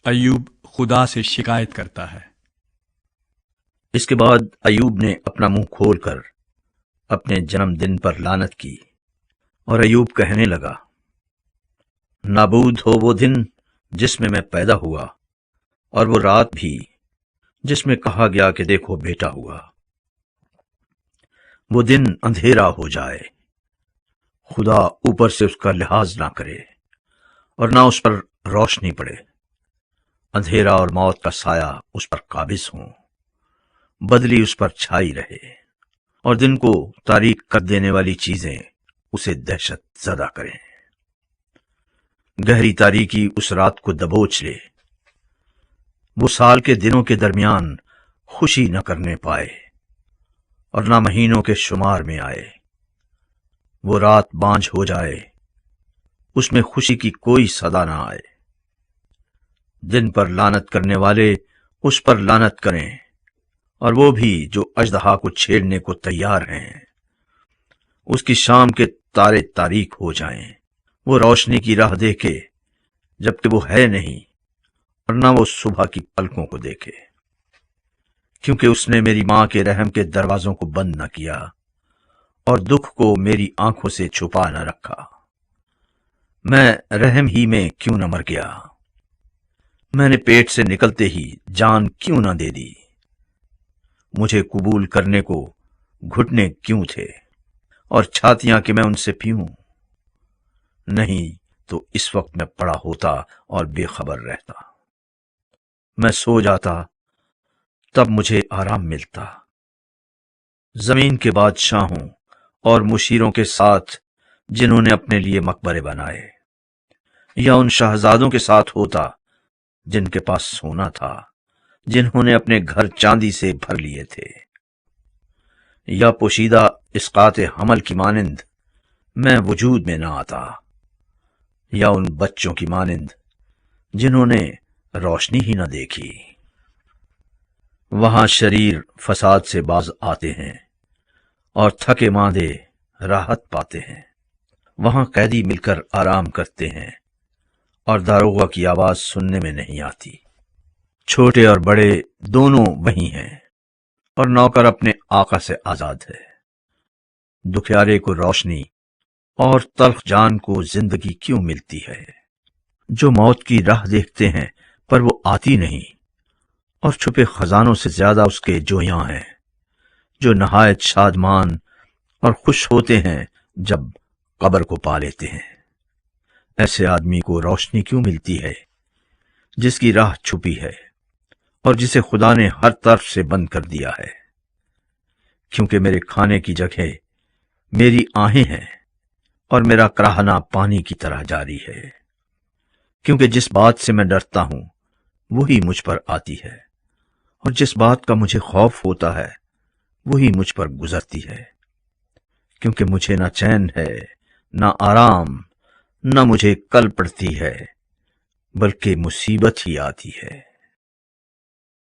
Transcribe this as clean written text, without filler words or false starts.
ایوب خدا سے شکایت کرتا ہے۔ اس کے بعد ایوب نے اپنا منہ کھول کر اپنے جنم دن پر لعنت کی، اور ایوب کہنے لگا، نابود ہو وہ دن جس میں پیدا ہوا، اور وہ رات بھی جس میں کہا گیا کہ دیکھو بیٹا ہوا۔ وہ دن اندھیرا ہو جائے، خدا اوپر سے اس کا لحاظ نہ کرے اور نہ اس پر روشنی پڑے، اندھیرا اور موت کا سایہ اس پر قابض ہوں، بدلی اس پر چھائی رہے، اور دن کو تاریک کر دینے والی چیزیں اسے دہشت زدہ کریں۔ گہری تاریکی اس رات کو دبوچ لے، وہ سال کے دنوں کے درمیان خوشی نہ کرنے پائے اور نہ مہینوں کے شمار میں آئے۔ وہ رات بانجھ ہو جائے، اس میں خوشی کی کوئی صدا نہ آئے۔ دن پر لعنت کرنے والے اس پر لعنت کریں، اور وہ بھی جو اژدہا کو چھیڑنے کو تیار ہیں۔ اس کی شام کے تارے تاریک ہو جائیں، وہ روشنی کی راہ دیکھے جبکہ وہ ہے نہیں، اور نہ وہ صبح کی پلکوں کو دیکھے، کیونکہ اس نے میری ماں کے رحم کے دروازوں کو بند نہ کیا اور دکھ کو میری آنکھوں سے چھپا نہ رکھا۔ میں رحم ہی میں کیوں نہ مر گیا؟ میں نے پیٹ سے نکلتے ہی جان کیوں نہ دے دی؟ مجھے قبول کرنے کو گھٹنے کیوں تھے اور چھاتیاں کہ میں ان سے پیوں؟ نہیں تو اس وقت میں پڑا ہوتا اور بے خبر رہتا۔ میں سو جاتا، تب مجھے آرام ملتا۔ زمین کے بادشاہوں اور مشیروں کے ساتھ جنہوں نے اپنے لیے مقبرے بنائے، یا ان شہزادوں کے ساتھ ہوتا جن کے پاس سونا تھا، جنہوں نے اپنے گھر چاندی سے بھر لیے تھے، یا پوشیدہ اسقاط حمل کی مانند میں وجود میں نہ آتا، یا ان بچوں کی مانند جنہوں نے روشنی ہی نہ دیکھی۔ وہاں شریر فساد سے باز آتے ہیں اور تھکے ماندے راحت پاتے ہیں۔ وہاں قیدی مل کر آرام کرتے ہیں اور داروغہ کی آواز سننے میں نہیں آتی۔ چھوٹے اور بڑے دونوں وہی ہیں، اور نوکر اپنے آقا سے آزاد ہے۔ دکھیارے کو روشنی اور تلخ جان کو زندگی کیوں ملتی ہے؟ جو موت کی راہ دیکھتے ہیں پر وہ آتی نہیں، اور چھپے خزانوں سے زیادہ اس کے جویاں ہیں، جو نہایت شادمان اور خوش ہوتے ہیں جب قبر کو پا لیتے ہیں۔ ایسے آدمی کو روشنی کیوں ملتی ہے جس کی راہ چھپی ہے اور جسے خدا نے ہر طرف سے بند کر دیا ہے؟ کیونکہ میرے کھانے کی جگہ میری آہیں ہیں، اور میرا کراہنا پانی کی طرح جاری ہے۔ کیونکہ جس بات سے میں ڈرتا ہوں وہی مجھ پر آتی ہے، اور جس بات کا مجھے خوف ہوتا ہے وہی مجھ پر گزرتی ہے۔ کیونکہ مجھے نہ چین ہے نہ آرام، نہ مجھے کل پڑتی ہے، بلکہ مصیبت ہی آتی ہے۔